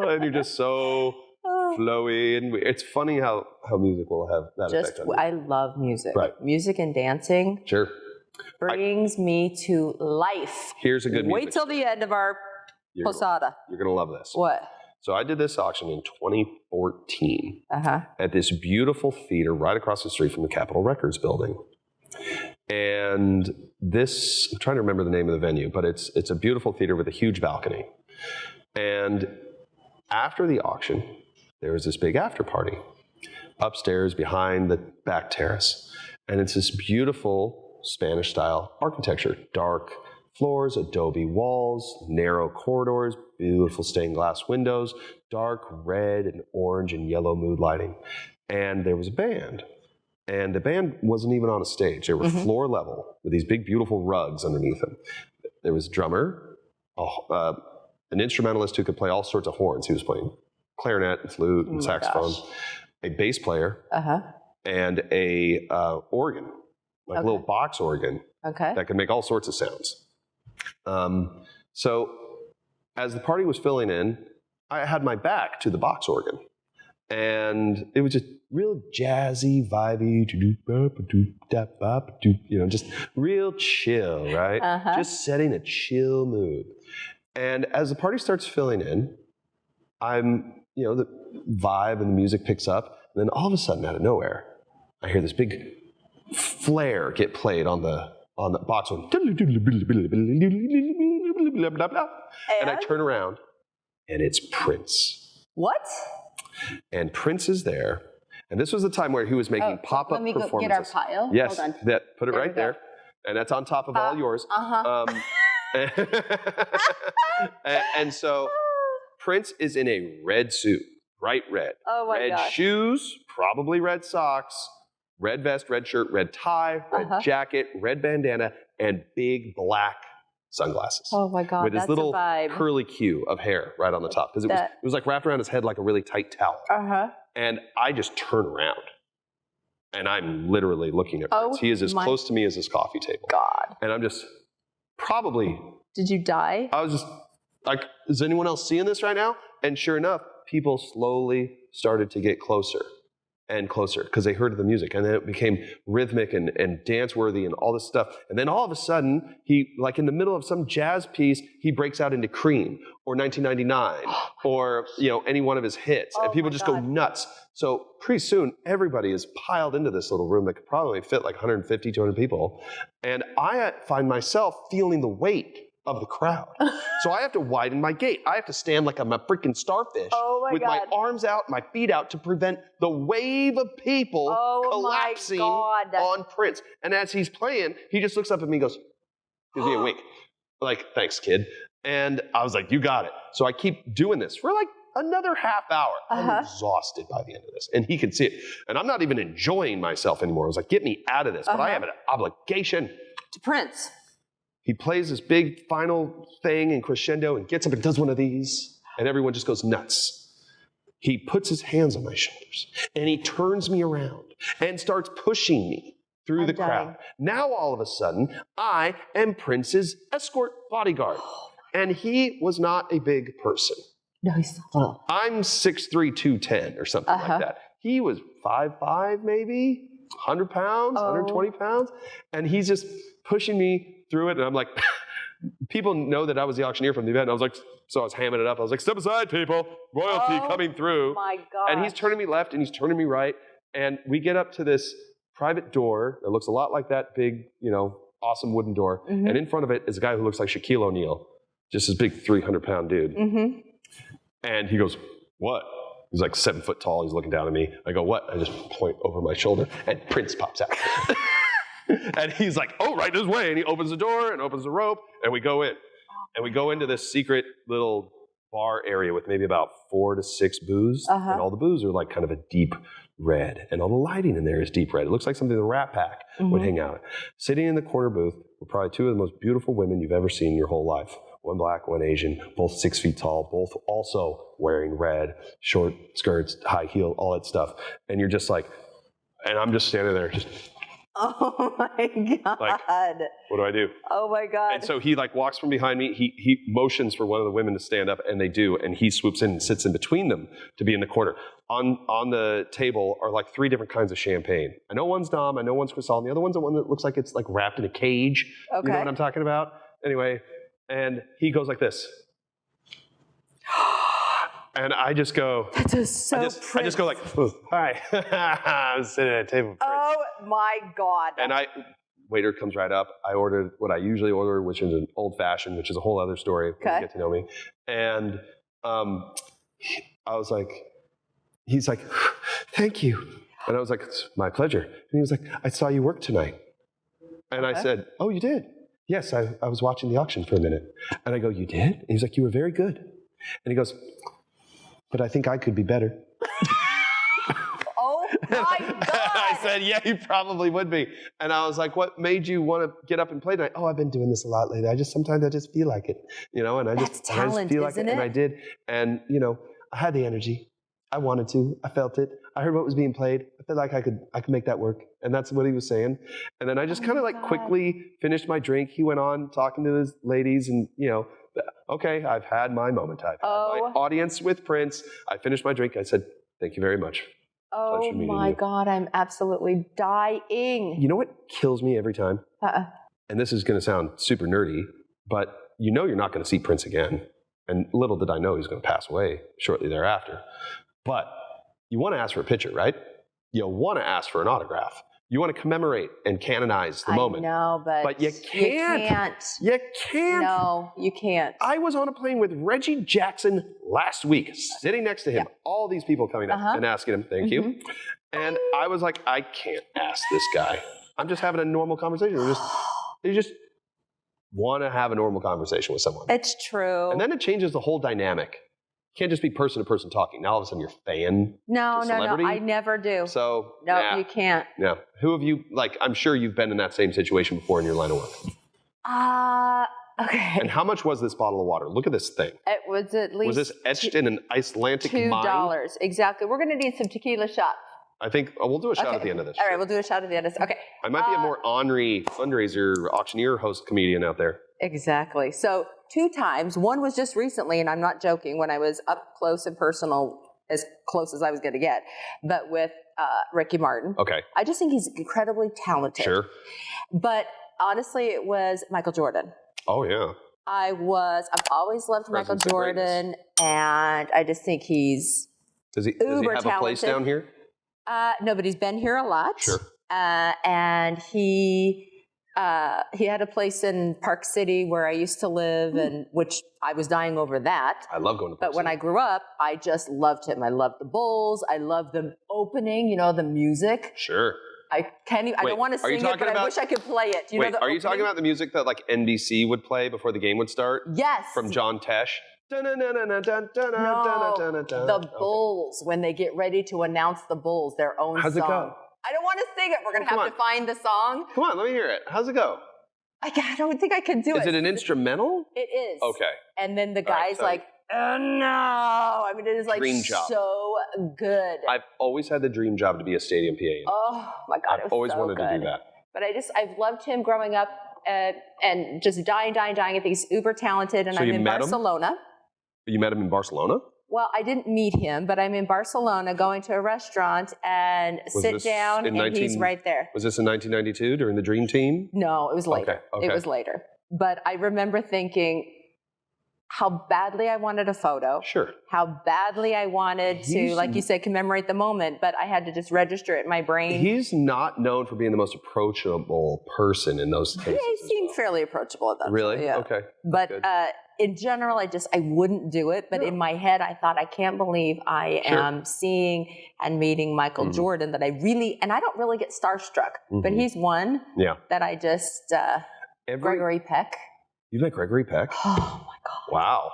and you're just so flowy. And it's funny how music will have that effect on you. I love music. Right. Music and dancing. Sure. Brings me to life. Here's a good music. Wait till the end of our posada. You're going to love this. What? So I did this auction in 2014 Uh-huh. at this beautiful theater right across the street from the Capitol Records building. And this, I'm trying to remember the name of the venue, but it's a beautiful theater with a huge balcony. And after the auction, there was this big after party upstairs behind the back terrace. And it's this beautiful Spanish-style architecture, dark floors, adobe walls, narrow corridors, beautiful stained glass windows, dark red and orange and yellow mood lighting. And there was a band. And the band wasn't even on a stage. They were floor level with these big, beautiful rugs underneath them. There was a drummer, an instrumentalist who could play all sorts of horns. He was playing clarinet and flute and saxophone, a bass player, and a organ. Like a little box organ that could make all sorts of sounds. So as the party was filling in, I had my back to the box organ. And it was just real jazzy, vibey, just real chill, right? Just setting a chill mood. And as the party starts filling in, the vibe and the music picks up. And then all of a sudden, out of nowhere, I hear this big flare get played on the box one. And I turn around, and it's Prince. What? And Prince is there. And this was the time where he was making pop-up performances. Let me go get our pile. Yes, Hold on. put it right there. And that's on top of all yours. And so Prince is in a red suit, bright red. Oh my red gosh. shoes, probably red socks, red vest, red shirt, red tie, red jacket, red bandana, and big black sunglasses. Oh my God, with his that's little a vibe. curly cue of hair right on the top. Because it was like wrapped around his head like a really tight towel. And I just turn around. And I'm literally looking at Prince. He is as close to me as this coffee table. God. And I'm just probably... Did you die? I was just like, is anyone else seeing this right now? And sure enough, people slowly started to get closer and closer because they heard the music. And then it became rhythmic and dance-worthy and all this stuff. And then all of a sudden, he, like in the middle of some jazz piece, he breaks out into Cream or 1999 or, any one of his hits. And people just go nuts. So pretty soon, everybody is piled into this little room that could probably fit like 150, 200 people. And I find myself feeling the weight of the crowd. So I have to widen my gait. I have to stand like I'm a freaking starfish with my arms out, my feet out to prevent the wave of people collapsing on Prince. And as he's playing, he just looks up at me and goes, gives me a wink. Like, thanks, kid. And I was like, you got it. So I keep doing this for like another half hour. I'm exhausted by the end of this. And he can see it. And I'm not even enjoying myself anymore. I was like, get me out of this. But I have an obligation. To Prince. He plays this big final thing in crescendo and gets up and does one of these, and everyone just goes nuts. He puts his hands on my shoulders, and he turns me around and starts pushing me through the crowd. Now, all of a sudden, I am Prince's escort bodyguard, and he was not a big person. No, he's not. I'm 6'3", 210 or something like that. He was 5'5", maybe, 100 pounds, 120 pounds, and he's just pushing me through it, and I'm like, people know that I was the auctioneer from the event. And I was like, so I was hamming it up. I was like, step aside, people, royalty coming through. My God. And he's turning me left and he's turning me right. And we get up to this private door that looks a lot like that big, awesome wooden door. And in front of it is a guy who looks like Shaquille O'Neal, just this big 300-pound dude. And he goes, what? He's like 7 foot tall. He's looking down at me. I go, what? I just point over my shoulder, and Prince pops out. And he's like, oh, right this way. And he opens the door and opens the rope, and we go in. And we go into this secret little bar area with maybe about 4 to 6 booths. And all the booths are like kind of a deep red. And all the lighting in there is deep red. It looks like something the Rat Pack would hang out at. Sitting in the corner booth were probably 2 of the most beautiful women you've ever seen in your whole life. One black, one Asian, both 6 feet tall, both also wearing red, short skirts, high heel, all that stuff. And you're just like, and I'm just standing there just, oh my God. like, what do I do? Oh my God. And so he like walks from behind me, he motions for one of the women to stand up, and they do, and he swoops in and sits in between them to be in the corner. On the table are like 3 different kinds of champagne. I know one's Dom, I know one's Cristal, and the other one's the one that looks like it's like wrapped in a cage. Okay. You know what I'm talking about? Anyway, and he goes like this. And I just go, That is so I just go like, oh, hi. I'm sitting at a table with Prince. Oh my God. And waiter comes right up. I ordered what I usually order, which is an old fashioned, which is a whole other story when you get to know me. And I was like, he's like, thank you. And I was like, it's my pleasure. And he was like, I saw you work tonight. And I said, oh, you did? Yes, I was watching the auction for a minute. And I go, you did? And he's like, you were very good. And he goes, but I think I could be better. Oh my God. I said, yeah, you probably would be. And I was like, what made you want to get up and play tonight? Oh, I've been doing this a lot lately. Sometimes I just feel like it, you know, and I just feel like it. And I did. And, you know, I had the energy. I wanted to. I felt it. I heard what was being played. I felt like I could make that work. And that's what he was saying. And then I just kind of like quickly finished my drink. He went on talking to his ladies, and, you know, okay, I've had my moment. I've had my audience with Prince. I finished my drink. I said, thank you very much. Oh my God, I'm absolutely dying. You know what kills me every time? And this is going to sound super nerdy, but you know you're not going to see Prince again. And little did I know he was going to pass away shortly thereafter. But you want to ask for a picture, right? You want to ask for an autograph. You want to commemorate and canonize the moment. I know, but you can't. You can't. No, you can't. I was on a plane with Reggie Jackson last week, sitting next to him. All these people coming up and asking him, thank you. And I was like, I can't ask this guy. I'm just having a normal conversation. You just want to have a normal conversation with someone. It's true. And then it changes the whole dynamic. You can't just be person to person talking. Now all of a sudden you're fan. No, I never do. So no, you can't. Yeah. Who have you, like, I'm sure you've been in that same situation before in your line of work. Okay. And how much was this bottle of water? Look at this thing. It was at least. Was this etched in an Icelandic mine? $2. Exactly. We're going to need some tequila shots. I think we'll do a shot at the end of this. All right, we'll do a shot at the end of this. Okay. I might be a more ornery fundraiser, auctioneer, host, comedian out there. Exactly. So 2 times. One was just recently, and I'm not joking, when I was up close and personal, as close as I was going to get, but with Ricky Martin. Okay. I just think he's incredibly talented. Sure. But honestly, it was Michael Jordan. Oh, yeah. I've always loved Michael Jordan, and I just think he's Does he have a place down here? No, but he's been here a lot. Sure. And he had a place in Park City where I used to live, and which I was dying over that. I love going to Park But when I grew up, I just loved him. I loved the Bulls. I loved the opening, the music. Sure. I can't even, I don't want to sing it, but I wish I could play it. Are you talking about the music that like NBC would play before the game would start? Yes. From John Tesh? No, the Bulls, when they get ready to announce the Bulls, their own song. How's it go? I don't want to sing it. We're going to have to find the song. Come on, let me hear it. How's it go? I don't think I can do it. Is it an instrumental? It is. Okay. And then the guy's like, oh no. I mean, it is like so good. I've always had the dream job to be a stadium PA. Oh my God, I've always wanted to do that. But I've loved him growing up and just dying. I think he's uber talented, and I'm in Barcelona. You met him in Barcelona? Well, I didn't meet him, but I'm in Barcelona going to a restaurant and sit down, and he's right there. Was this in 1992 during the Dream Team? No, it was later. Okay. It was later. But I remember thinking, how badly I wanted a photo. Sure. How badly I wanted to, like you said, commemorate the moment, but I had to just register it in my brain. He's not known for being the most approachable person in those cases. Yeah, he seemed fairly approachable at that Really? point, yeah. Okay. But in general, I wouldn't do it. But in my head, I thought, I can't believe I am seeing and meeting Michael Jordan that I really, and I don't really get starstruck, but he's one that I just, Gregory Peck. You met Gregory Peck? Oh my God. Wow.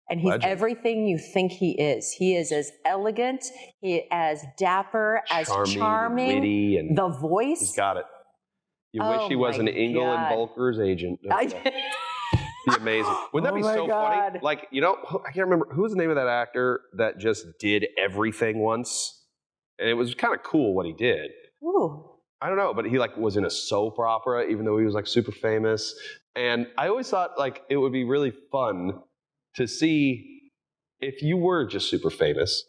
And he's everything you think he is. He is as elegant, as dapper, as charming, witty, and the voice. He's got it. You wish he was an Engel and Volker's agent. Be amazing. Wouldn't that be so funny? Like, you know, I can't remember, who was the name of that actor that just did everything once? And it was kind of cool what he did. Ooh. I don't know, but he like was in a soap opera, even though he was like super famous. And I always thought like it would be really fun to see if you were just super famous,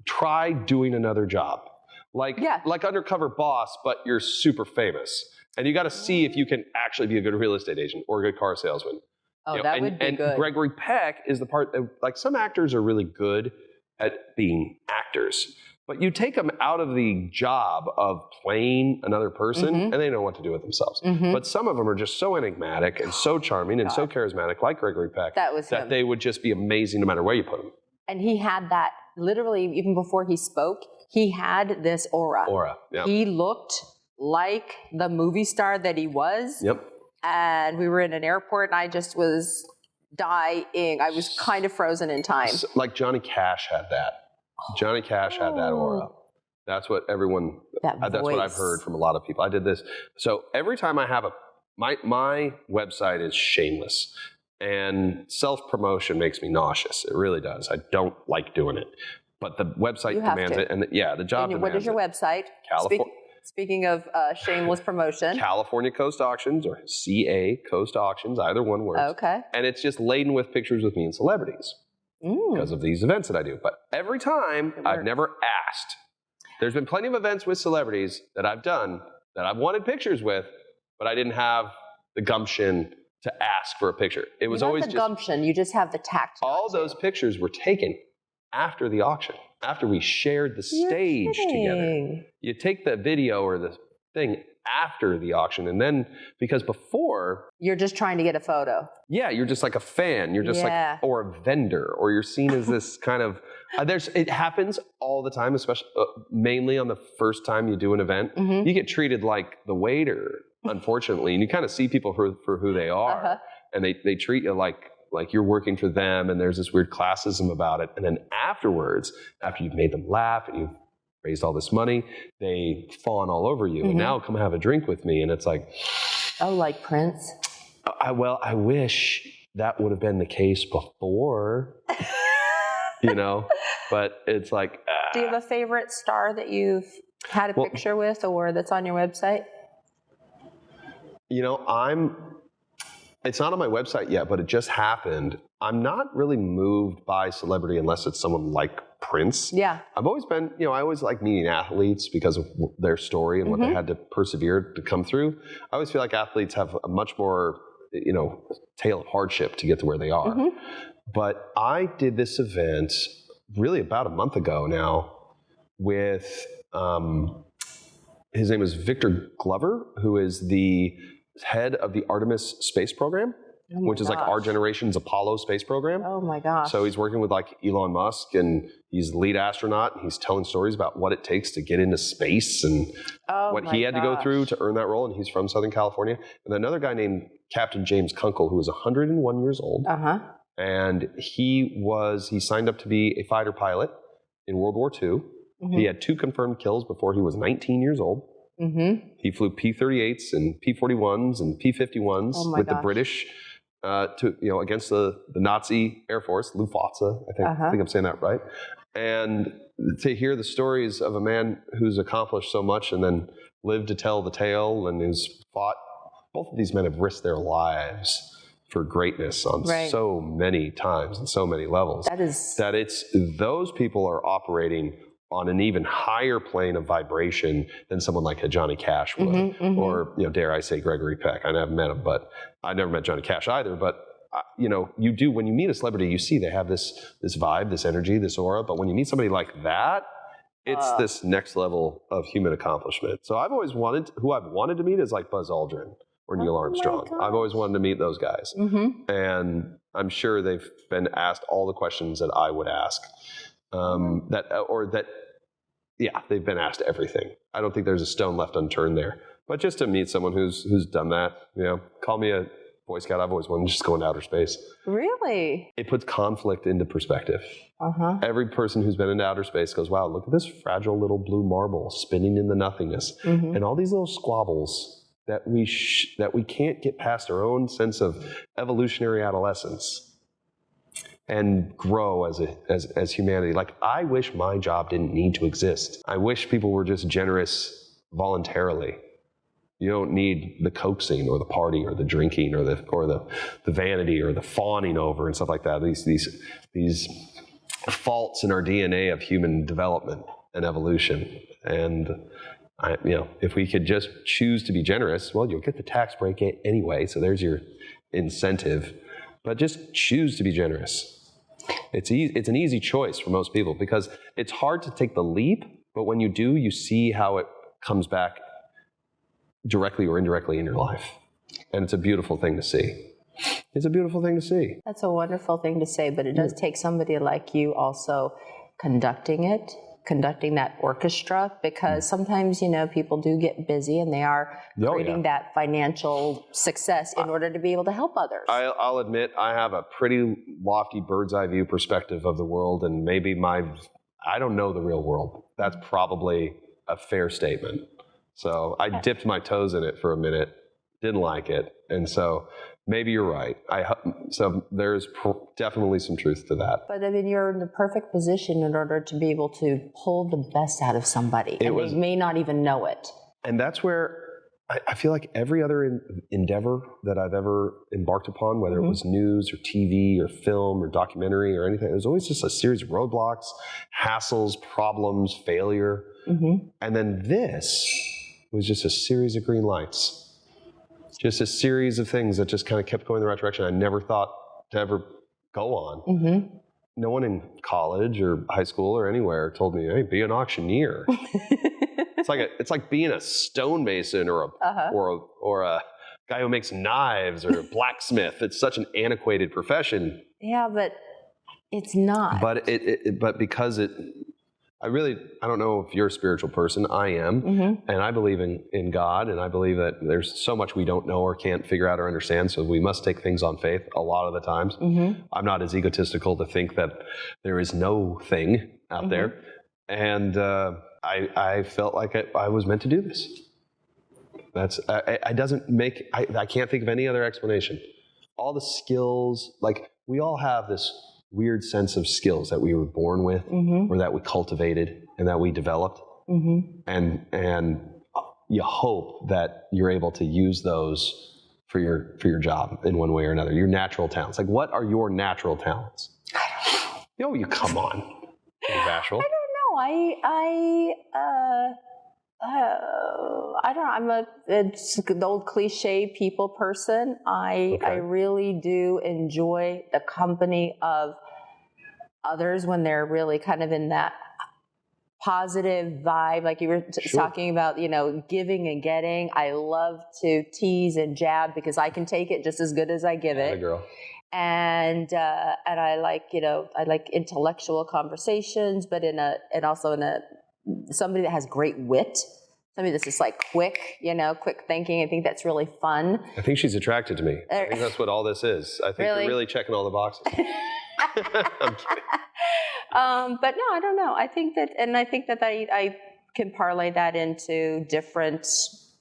try doing another job. Like Undercover Boss, but you're super famous. And you got to see if you can actually be a good real estate agent or a good car salesman. Oh, you know, that would be good. And Gregory Peck is the part, like some actors are really good at being actors. But you take them out of the job of playing another person, and they know what to do with themselves. But some of them are just so enigmatic and so charming and so charismatic, like Gregory Peck, that they would just be amazing no matter where you put them. And he had that, literally, even before he spoke, he had this aura. He looked like the movie star that he was. And we were in an airport, and I just was dying. I was kind of frozen in time. Like Johnny Cash had that. Johnny Cash had that aura. That's what everyone, that's what I've heard from a lot of people. I did this. So every time I have my website is shameless, and self-promotion makes me nauseous. It really does. I don't like doing it. But the website demands it. And the job demands it. What is your website? Speaking of shameless promotion. California Coast Auctions, or CA Coast Auctions, either one works. Okay. And it's just laden with pictures with me and celebrities. Because of these events that I do. But every time, I've never asked. There's been plenty of events with celebrities that I've done that I've wanted pictures with, but I didn't have the gumption to ask for a picture. It was always just gumption. You just have the tact. All those pictures were taken after the auction, after we shared the stage together. You take the video or the thing after the auction, and then, because before, you're just trying to get a photo. Yeah, you're just like a fan. You're just like, or a vendor, or you're seen as this kind of, it happens all the time, especially mainly on the first time you do an event. You get treated like the waiter, unfortunately, and you kind of see people for who they are, and they treat you like you're working for them, and there's this weird classism about it. And then afterwards, after you've made them laugh and you've raised all this money, they fawn all over you. And now come have a drink with me. And it's like, oh, like Prince? I wish that would have been the case before, you know, but it's like. Do you have a favorite star that you've had a picture with, or that's on your website? You know, it's not on my website yet, but it just happened. I'm not really moved by celebrity unless it's someone like Prince. Yeah. I've always been, I always like meeting athletes because of their story and what they had to persevere to come through. I always feel like athletes have a much more, tale of hardship to get to where they are. But I did this event really about a month ago now with, his name is Victor Glover, who is the head of the Artemis space program. Which is like our generation's Apollo space program. Oh my gosh. So he's working with like Elon Musk, and he's the lead astronaut, and he's telling stories about what it takes to get into space and what he had to go through to earn that role. And he's from Southern California. And another guy named Captain James Kunkel, who is 101 years old. And he signed up to be a fighter pilot in World War II. He had 2 confirmed kills before he was 19 years old. He flew P-38s and P-41s and P-51s with the British against the Nazi Air Force, Luftwaffe, I think I'm saying that right. And to hear the stories of a man who's accomplished so much and then lived to tell the tale, and who's fought, both of these men have risked their lives for greatness on so many times and so many levels. That it's those people are operating on an even higher plane of vibration than someone like a Johnny Cash would, or dare I say Gregory Peck. I haven't met him, but I never met Johnny Cash either. But you do, when you meet a celebrity, you see they have this vibe, this energy, this aura. But when you meet somebody like that, it's this next level of human accomplishment. So who I've wanted to meet is like Buzz Aldrin or Neil Armstrong. I've always wanted to meet those guys. Mm-hmm. And I'm sure they've been asked all the questions that I would ask. They've been asked everything. I don't think there's a stone left unturned there. But just to meet someone who's done that, call me a Boy Scout. I've always wanted to just go into outer space. Really? It puts conflict into perspective. Uh-huh. Every person who's been into outer space goes, wow, look at this fragile little blue marble spinning in the nothingness. Mm-hmm. And all these little squabbles that we can't get past our own sense of evolutionary adolescence and grow as humanity. Like, I wish my job didn't need to exist. I wish people were just generous voluntarily. You don't need the coaxing or the party or the drinking or the vanity or the fawning over and stuff like that. These faults in our DNA of human development and evolution. And if we could just choose to be generous, well, you'll get the tax break anyway. So there's your incentive. But just choose to be generous. It's an easy choice for most people because it's hard to take the leap. But when you do, you see how it comes back directly or indirectly in your life. And it's a beautiful thing to see. It's a beautiful thing to see. That's a wonderful thing to say, but it does take somebody like you also conducting that orchestra, because sometimes, people do get busy and they are creating that financial success in order to be able to help others. I'll admit I have a pretty lofty bird's eye view perspective of the world, and maybe I don't know the real world. That's probably a fair statement. So I dipped my toes in it for a minute, didn't like it. And so maybe you're right. So there's definitely some truth to that. But I mean, you're in the perfect position in order to be able to pull the best out of somebody. They may not even know it. And that's where I feel like every other endeavor that I've ever embarked upon, whether it was news or TV or film or documentary or anything, there's always just a series of roadblocks, hassles, problems, failure. Mm-hmm. And then this was just a series of green lights. Just a series of things that just kind of kept going in the right direction. I never thought to ever go on. Mm-hmm. No one in college or high school or anywhere told me, hey, be an auctioneer. It's like being a stonemason or a guy who makes knives or a blacksmith. It's such an antiquated profession. Yeah, but it's not. But but because I don't know if you're a spiritual person. I am. Mm-hmm. And I believe in God, and I believe that there's so much we don't know or can't figure out or understand, so we must take things on faith a lot of the times. Mm-hmm. I'm not as egotistical to think that there is no thing out there. And I felt like I was meant to do this. I can't think of any other explanation. All the skills, like we all have this weird sense of skills that we were born with, or that we cultivated and that we developed. And you hope that you're able to use those for your job in one way or another. Your natural talents. Like, what are your natural talents? I don't know. You come on. You're bashful. I don't know. It's the old cliche people person. I really do enjoy the company of others when they're really kind of in that positive vibe, like you were talking about, giving and getting. I love to tease and jab because I can take it just as good as I give it. Girl. And I like intellectual conversations, but also in somebody that has great wit, somebody that's just like quick thinking. I think that's really fun. I think she's attracted to me. I think that's what all this is. I think you're really checking all the boxes. I'm kidding. But no, I don't know. I think that I can parlay that into different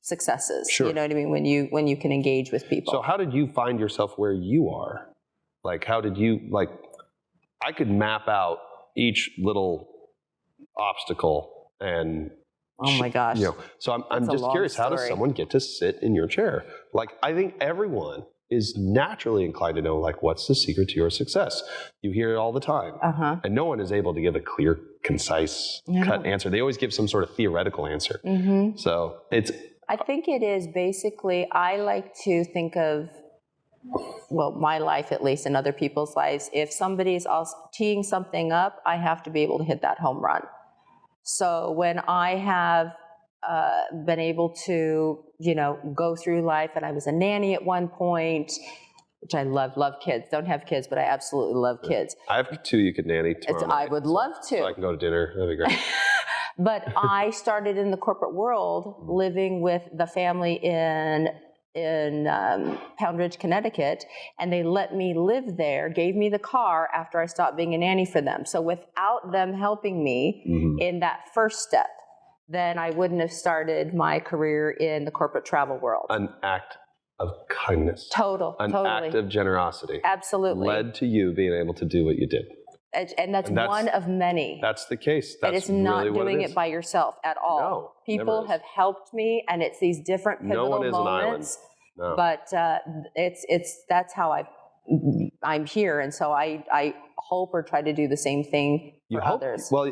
successes. Sure. You know what I mean? When you can engage with people. So how did you find yourself where you are? Like, how did you, I could map out each little obstacle and, oh my gosh. So I'm just curious, how does someone get to sit in your chair? Like, I think everyone is naturally inclined to know, what's the secret to your success? You hear it all the time. And no one is able to give a clear, concise, cut answer. They always give some sort of theoretical answer. Mm-hmm. So I think it is basically, I like to think of my life at least, and other people's lives, if somebody's also teeing something up, I have to be able to hit that home run. So when I have been able to, go through life, and I was a nanny at one point, which I love kids. Don't have kids, but I absolutely love kids. I have 2 you could nanny tomorrow night. I would love to. So I can go to dinner. That'd be great. But I started in the corporate world, living with the family in Pound Ridge, Connecticut, and they let me live there, gave me the car after I stopped being a nanny for them. So without them helping me in that first step, then I wouldn't have started my career in the corporate travel world. An act of kindness. Totally. Act of generosity. Absolutely. Led to you being able to do what you did. And that's one of many. That's the case. That's and it's not really doing it by yourself at all. No, people have helped me, and it's these different pivotal moments. No one is an island. No. But that's how I'm here, and so I hope or try to do the same thing for others. Well,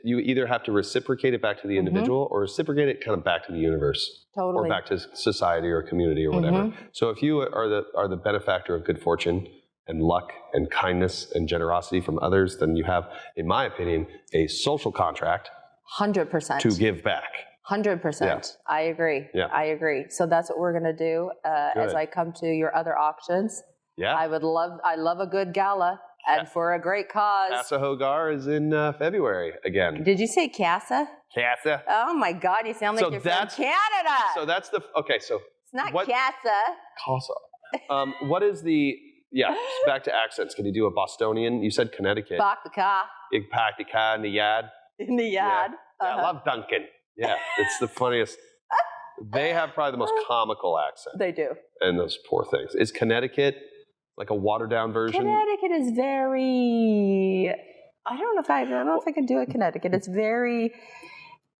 you either have to reciprocate it back to the individual, or reciprocate it kind of back to the universe, totally, or back to society or community or whatever. So if you are the benefactor of good fortune and luck and kindness and generosity from others, then you have, in my opinion, a social contract. 100%. To give back. 100%. Yeah. I agree. Yeah. I agree. So that's what we're going to do as I come to your other auctions. Yeah. I love a good gala, and for a great cause. Casa Hogar is in February again. Did you say Casa? Casa. Oh my God, you sound like you're from Canada. So that's so it's not Casa. Casa. What is the back to accents. Can you do a Bostonian? You said Connecticut. Park the car. You park the car in the yard. In the yard. Yeah. I love Duncan. Yeah, it's the funniest. They have probably the most comical accent. They do. And those poor things. Is Connecticut like a watered down version? Connecticut is very. I don't know if I can do it. Connecticut. It's very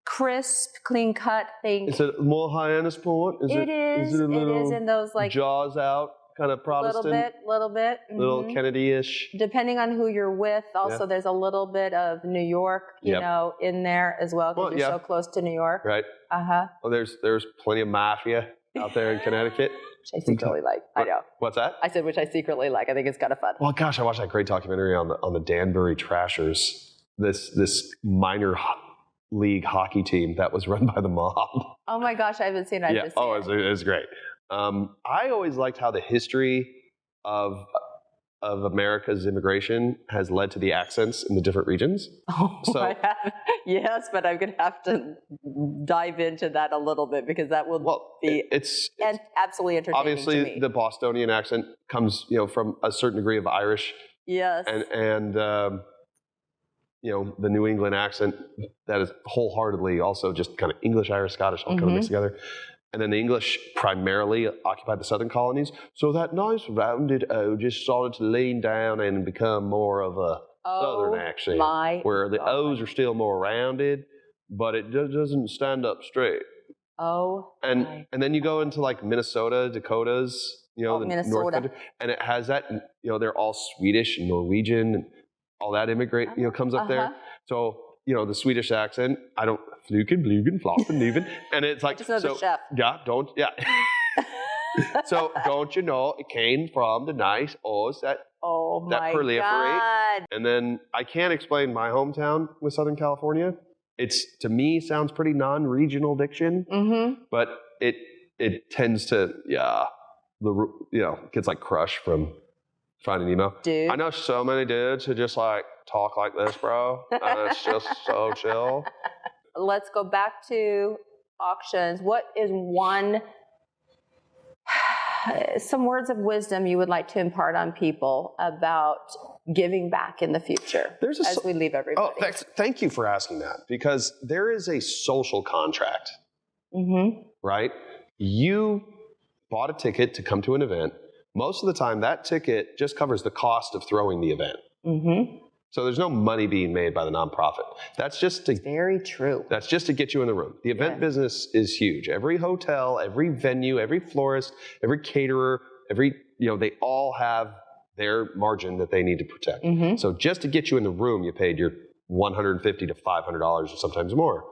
crisp, clean cut thing. Is it more Hyannis Point? It is a little. It is in those like jaws out kind of Protestant. Little bit. Little Kennedy-ish. Depending on who you're with, also there's a little bit of New York, in there as well, because you're so close to New York. Right. Well, there's plenty of mafia out there in Connecticut. Which I secretly like. I know. What's that? I said which I secretly like. I think it's kind of fun. Well, gosh, I watched that great documentary on the Danbury Trashers. This minor league hockey team that was run by the mob. Oh my gosh, I haven't seen it. It was great. I always liked how the history of America's immigration has led to the accents in the different regions. Yes, but I'm going to have to dive into that a little bit, because that will be it's absolutely entertaining. Obviously, to me. The Bostonian accent comes, from a certain degree of Irish. Yes. And the New England accent that is wholeheartedly also just kind of English, Irish, Scottish, all kind of mixed together. And then the English primarily occupied the southern colonies. So that nice rounded O just started to lean down and become more of a southern accent. Where the O's are still more rounded, but it doesn't stand up straight. And then you go into like Minnesota, Dakotas, the Minnesota. North Country, and it has that, they're all Swedish and Norwegian, and all that immigrate, comes up there. So, the Swedish accent, I don't, fluken, blugen, floppen, nuven, and it's like, I just know the chef. So don't you know it came from the nice O's that proliferate. God. And then I can't explain my hometown with Southern California. It's, to me, sounds pretty non-regional diction, but it tends to, kids like Crush from Finding Nemo. Dude. I know so many dudes who just like talk like this, bro. And it's just so chill. Let's go back to auctions. What is some words of wisdom you would like to impart on people about giving back in the future as we leave everybody? Oh, thank you for asking that, because there is a social contract, right? You bought a ticket to come to an event. Most of the time, that ticket just covers the cost of throwing the event. So there's no money being made by the nonprofit. That's just to very true. That's just to get you in the room. The event business is huge. Every hotel, every venue, every florist, every caterer, they all have their margin that they need to protect. So just to get you in the room, you paid your $150 to $500 or sometimes more.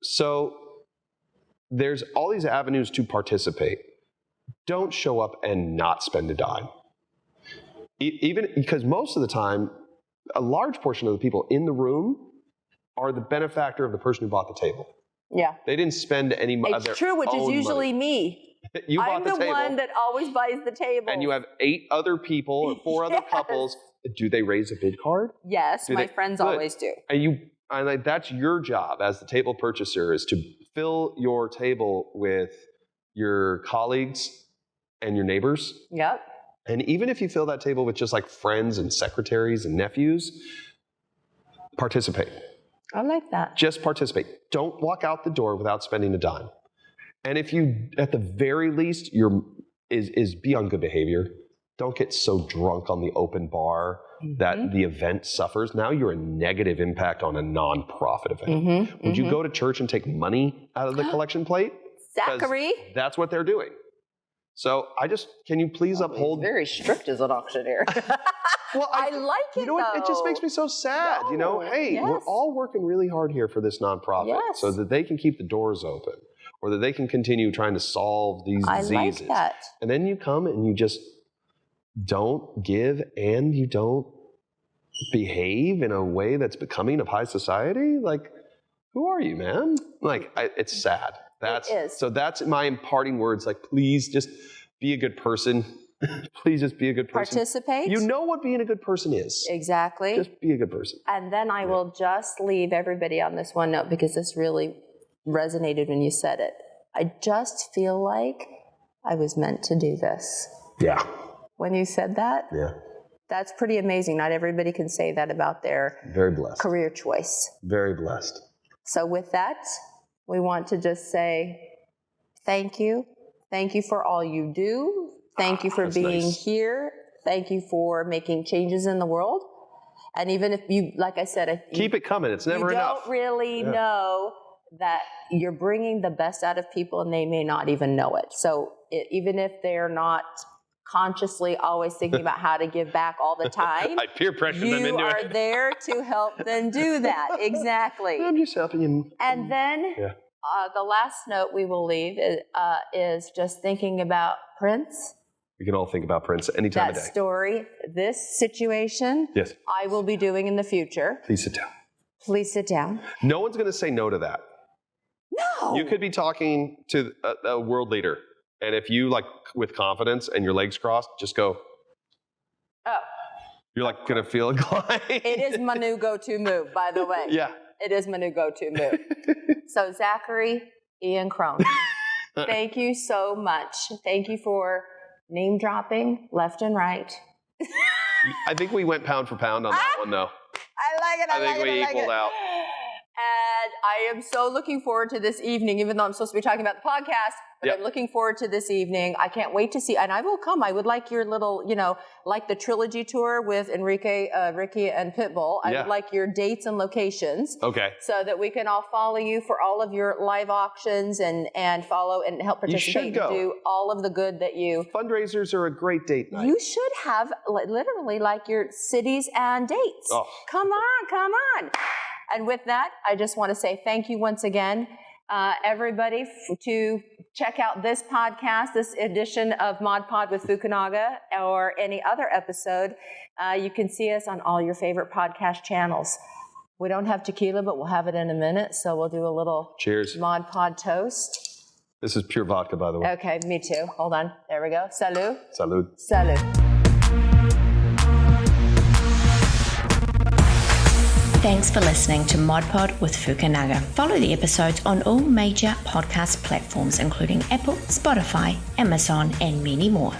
So there's all these avenues to participate. don't show up and not spend a dime. Even because most of the time, a large portion of the people in the room are the benefactor of the person who bought the table. Yeah. They didn't spend any of their It's true, which is usually money. me. You I'm bought the table. one that always buys the table. And you have 8 other people or 4 other couples. Do they raise a bid card? Yes, my friends always do. And that's your job as the table purchaser, is to fill your table with your colleagues and your neighbors. Yep. And even if you fill that table with just like friends and secretaries and nephews, participate. I like that. Just participate. Don't walk out the door without spending a dime. And if you, at the very least, is be on good behavior. Don't get so drunk on the open bar that the event suffers. Now you're a negative impact on a non-profit event. Would you go to church and take money out of the collection plate? Zachary? That's what they're doing. So can you please uphold? Very strict as an auctioneer. Well, I like it, You know what? It just makes me so sad. No, hey, we're all working really hard here for this nonprofit so that they can keep the doors open, or that they can continue trying to solve these diseases. I like that. And then you come and you just don't give, and you don't behave in a way that's becoming of high society. Like, who are you, man? Like, it's sad. It is. So that's my imparting words. Like, please just be a good person. Please just be a good person. Participate. You know what being a good person is. Exactly. Just be a good person. And then I will just leave everybody on this one note, because this really resonated when you said it. I just feel like I was meant to do this. Yeah. When you said that, that's pretty amazing. Not everybody can say that about their Very blessed. career choice. Very blessed. So with that, we want to just say thank you. Thank you for all you do. Thank you for being here. Thank you for making changes in the world. And even if you, like I said, keep it coming. It's never enough. You don't really know that you're bringing the best out of people, and they may not even know it. So even if they're not consciously always thinking about how to give back all the time, I peer pressure them into it. You are there to help them do that. Exactly. I'm just helping you. And then the last note we will leave is just thinking about Prince. We can all think about Prince any time of day. That story, this situation, I will be doing in the future. Please sit down. Please sit down. No one's going to say no to that. No. You could be talking to a world leader, and if you, like, with confidence and your legs crossed, just go. Oh. You're like going to feel inclined. It is my new go-to move, by the way. Yeah. It is my new go-to move. So Zachary Ian Krone, thank you so much. Thank you for name dropping left and right. I think we went pound for pound on that one, though. I like it. I think we equaled out. And I am so looking forward to this evening, even though I'm supposed to be talking about the podcast. But I'm looking forward to this evening. I can't wait to see, and I will come. I would like your little, like the trilogy tour with Enrique, Ricky, and Pitbull. I would like your dates and locations. Okay. So that we can all follow you for all of your live auctions and follow and help participate. You should go. Do all of the good that you. Fundraisers are a great date night. You should have literally like your cities and dates. Oh. Come on. And with that, I just want to say thank you once again, everybody, to check out this podcast, this edition of Mod Pod with Fukunaga, or any other episode. You can see us on all your favorite podcast channels. We don't have tequila, but we'll have it in a minute, so we'll do a little cheers Mod Pod toast. This is pure vodka, by the way. Okay, me too. Hold on. There we go. Salud. Salud. Salud. Thanks for listening to Mod Pod with Fukunaga. Follow the episodes on all major podcast platforms, including Apple, Spotify, Amazon, and many more.